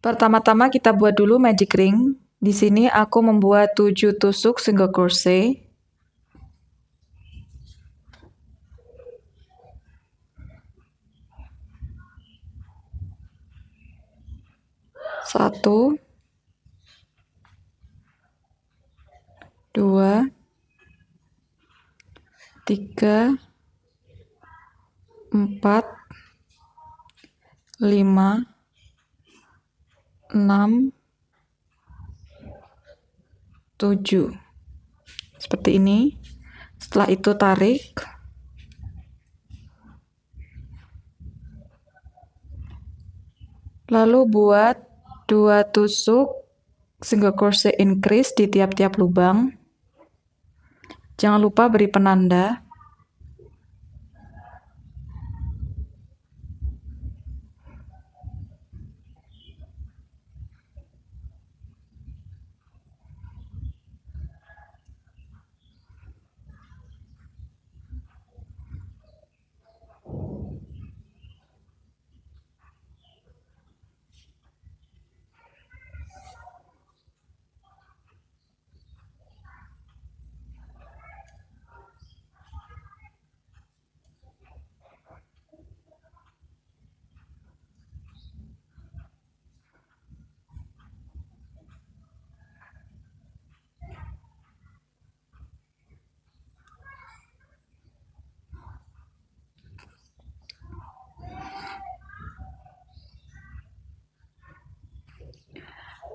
Pertama-tama kita buat dulu magic ring. Di sini aku membuat 7 tusuk single crochet. Satu, dua, tiga, empat, lima, 6, 7. Seperti ini. Setelah itu tarik. Lalu buat 2 tusuk single crochet increase di tiap-tiap lubang. Jangan lupa beri penanda.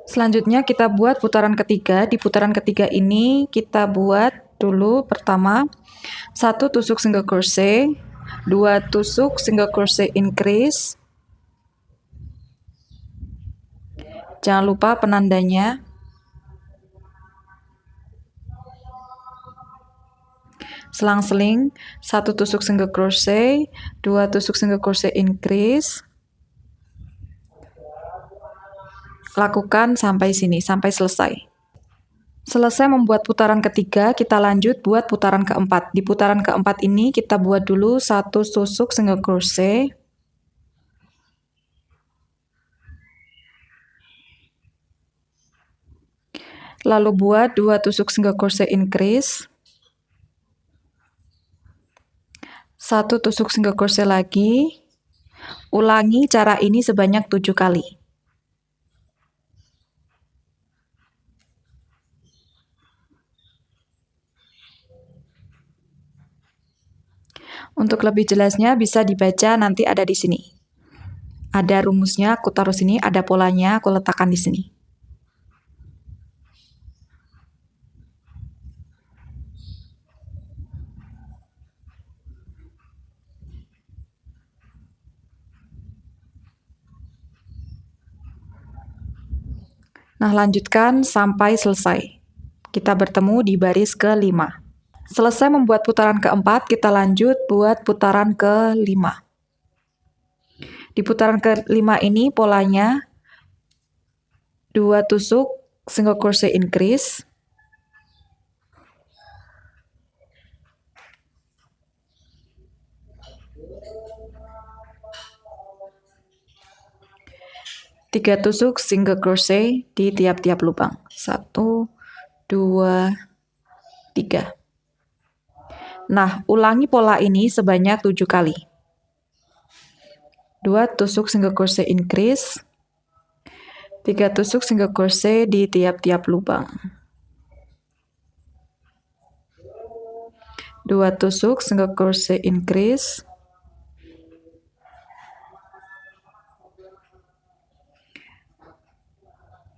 Selanjutnya kita buat putaran ketiga. Di putaran ketiga ini kita buat dulu pertama 1 tusuk single crochet, 2 tusuk single crochet increase. Jangan lupa penandanya. Selang-seling 1 tusuk single crochet, 2 tusuk single crochet increase. Lakukan sampai sini, sampai selesai. Selesai membuat putaran ketiga, kita lanjut buat putaran keempat. Di putaran keempat ini kita buat dulu 1 tusuk single crochet. Lalu buat 2 tusuk single crochet increase. 1 tusuk single crochet lagi. Ulangi cara ini sebanyak 7 kali. Untuk lebih jelasnya bisa dibaca, nanti ada di sini. Ada rumusnya, aku taruh sini, ada polanya, aku letakkan di sini. Nah, lanjutkan sampai selesai. Kita bertemu di baris ke-5. Selesai membuat putaran keempat, kita lanjut buat putaran ke-5. Di putaran ke-5 ini polanya 2 tusuk single crochet increase. Tiga tusuk single crochet di tiap-tiap lubang. 1, 2, 3. Nah, ulangi pola ini sebanyak 7 kali. 2 tusuk single crochet increase. 3 tusuk single crochet di tiap-tiap lubang. 2 tusuk single crochet increase.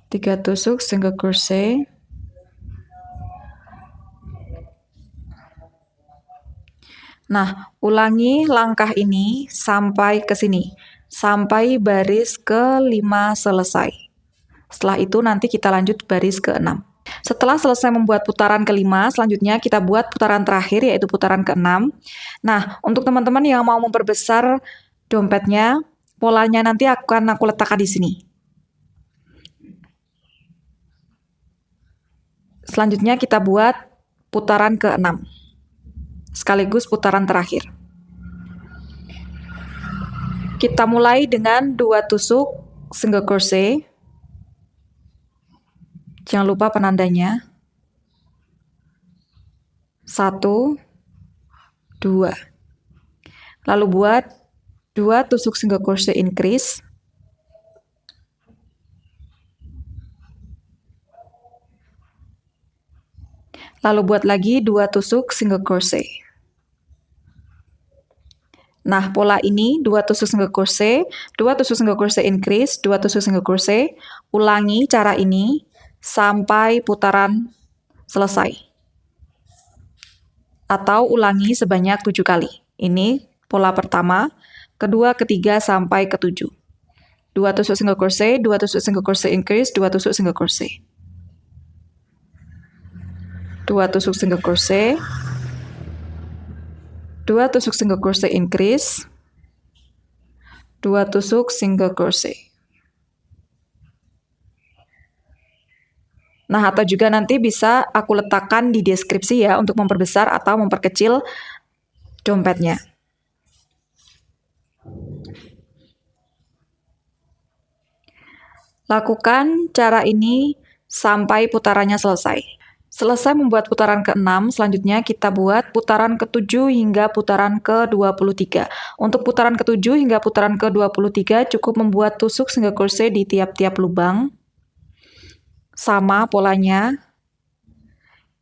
3 tusuk single crochet. Nah, ulangi langkah ini sampai ke sini, sampai baris ke-5 selesai. Setelah itu nanti kita lanjut baris ke-6. Setelah selesai membuat putaran ke-5, selanjutnya kita buat putaran terakhir, yaitu putaran ke-6. Nah, untuk teman-teman yang mau memperbesar dompetnya, polanya nanti akan aku letakkan di sini. Selanjutnya kita buat putaran ke-6. Sekaligus putaran terakhir. Kita mulai dengan 2 tusuk single crochet. Jangan lupa penandanya. 1, 2. Lalu buat 2 tusuk single crochet increase. Lalu buat lagi 2 tusuk single crochet. Nah, pola ini 2 tusuk single crochet, 2 tusuk single crochet increase, 2 tusuk single crochet. Ulangi cara ini sampai putaran selesai. Atau ulangi sebanyak 7 kali. Ini pola pertama, kedua, ketiga, sampai ke-7. 2 tusuk single crochet, 2 tusuk single crochet increase, 2 tusuk single crochet. 2 tusuk single crochet, 2 tusuk single crochet increase, 2 tusuk single crochet. Nah, atau juga nanti bisa aku letakkan di deskripsi ya untuk memperbesar atau memperkecil dompetnya. Lakukan cara ini sampai putarannya selesai. Selesai membuat putaran ke-6, selanjutnya kita buat putaran ke-7 hingga putaran ke-23. Untuk putaran ke-7 hingga putaran ke-23 cukup membuat tusuk single crochet di tiap-tiap lubang. Sama polanya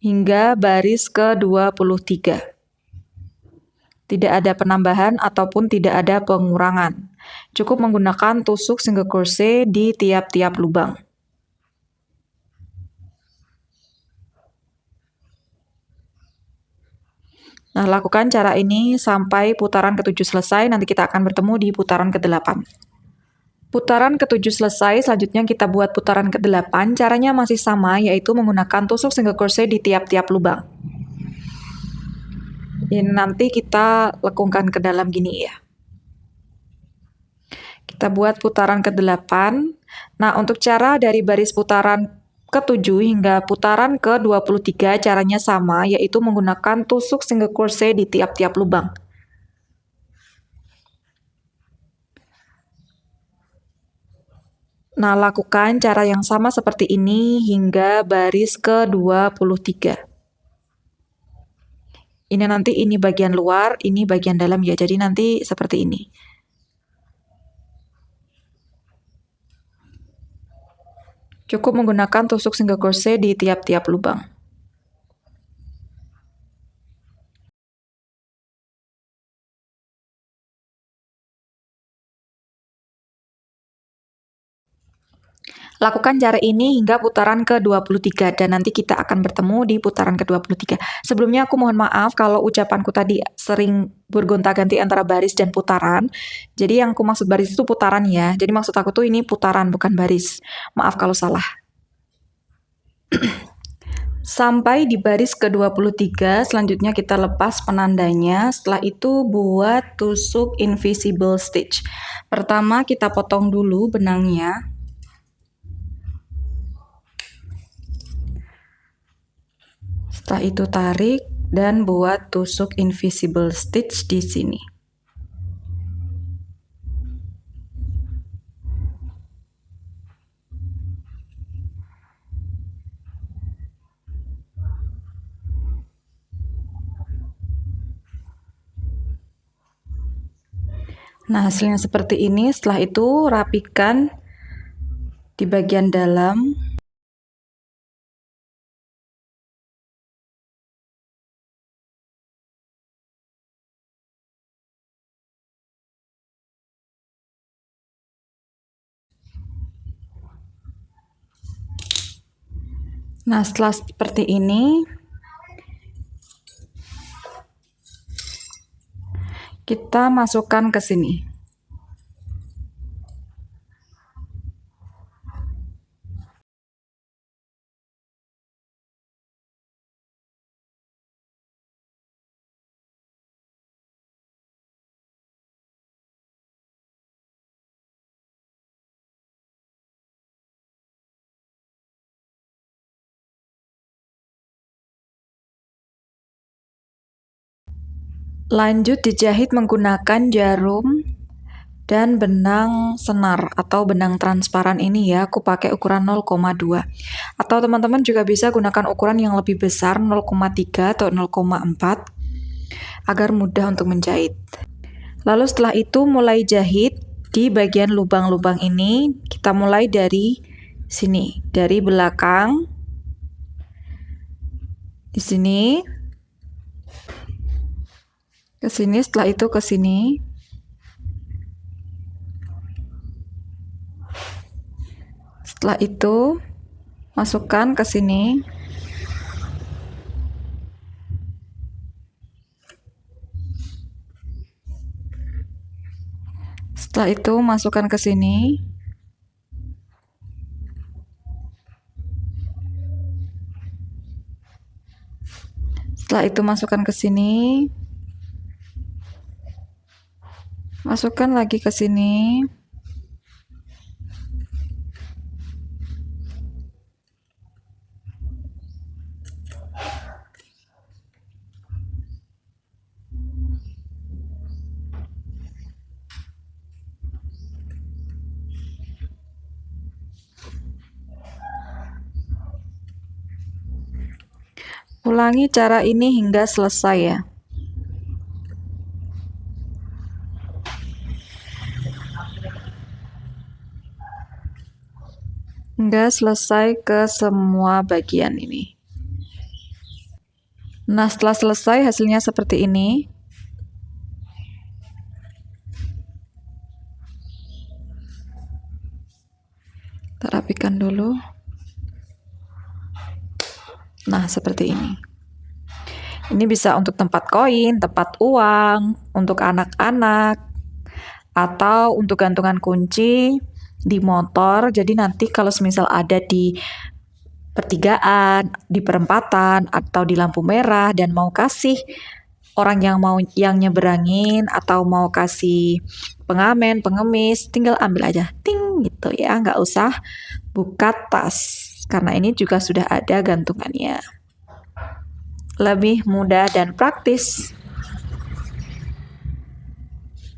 hingga baris ke-23. Tidak ada penambahan ataupun tidak ada pengurangan. Cukup menggunakan tusuk single crochet di tiap-tiap lubang. Nah, lakukan cara ini sampai putaran ke-7 selesai, nanti kita akan bertemu di putaran ke-8. Putaran ke-7 selesai, selanjutnya kita buat putaran ke-8. Caranya masih sama, yaitu menggunakan tusuk single crochet di tiap-tiap lubang. Ini nanti kita lekungkan ke dalam gini ya. Kita buat putaran ke-8. Nah, untuk cara dari baris putaran ke-7 hingga putaran ke-23 caranya sama, yaitu menggunakan tusuk single crochet di tiap-tiap lubang. Nah, lakukan cara yang sama seperti ini hingga baris ke-23. Ini nanti ini bagian luar, ini bagian dalam ya, jadi nanti seperti ini. Cukup menggunakan tusuk single crochet di tiap-tiap lubang. Lakukan cara ini hingga putaran ke-23 dan nanti kita akan bertemu di putaran ke-23. Sebelumnya aku mohon maaf kalau ucapanku tadi sering bergonta-ganti antara baris dan putaran. Jadi yang aku maksud baris itu putaran ya. Jadi maksud aku tuh ini putaran bukan baris. Maaf kalau salah. Sampai di baris ke-23, selanjutnya kita lepas penandanya. Setelah itu buat tusuk invisible stitch. Pertama kita potong dulu benangnya. Setelah itu tarik dan buat tusuk invisible stitch di sini. Nah, hasilnya seperti ini. Setelah itu rapikan di bagian dalam. Nah, setelah seperti ini, kita masukkan ke sini. Lanjut dijahit menggunakan jarum Dan benang senar atau benang transparan ini ya, aku pakai ukuran 0,2. Atau teman-teman juga bisa gunakan ukuran yang lebih besar, 0,3 atau 0,4, agar mudah untuk menjahit. Lalu setelah itu mulai jahit di bagian lubang-lubang ini. Kita mulai dari sini, dari belakang, di sini, ke sini, setelah itu ke sini. Setelah itu masukkan ke sini. Setelah itu masukkan ke sini. Setelah itu masukkan ke sini. Masukkan lagi ke sini. Ulangi cara ini hingga selesai ya. Hingga selesai ke semua bagian ini. Nah, setelah selesai hasilnya seperti ini. Kita rapikan dulu. Nah, seperti ini. Ini bisa untuk tempat koin, tempat uang, untuk anak-anak, atau untuk gantungan kunci di motor. Jadi nanti kalau semisal ada di pertigaan, di perempatan, atau di lampu merah dan mau kasih orang yang nyeberangin atau mau kasih pengamen, pengemis, tinggal ambil aja, ting gitu ya, nggak usah buka tas. Karena ini juga sudah ada gantungannya. Lebih mudah dan praktis.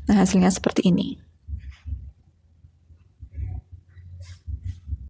Nah, hasilnya seperti ini.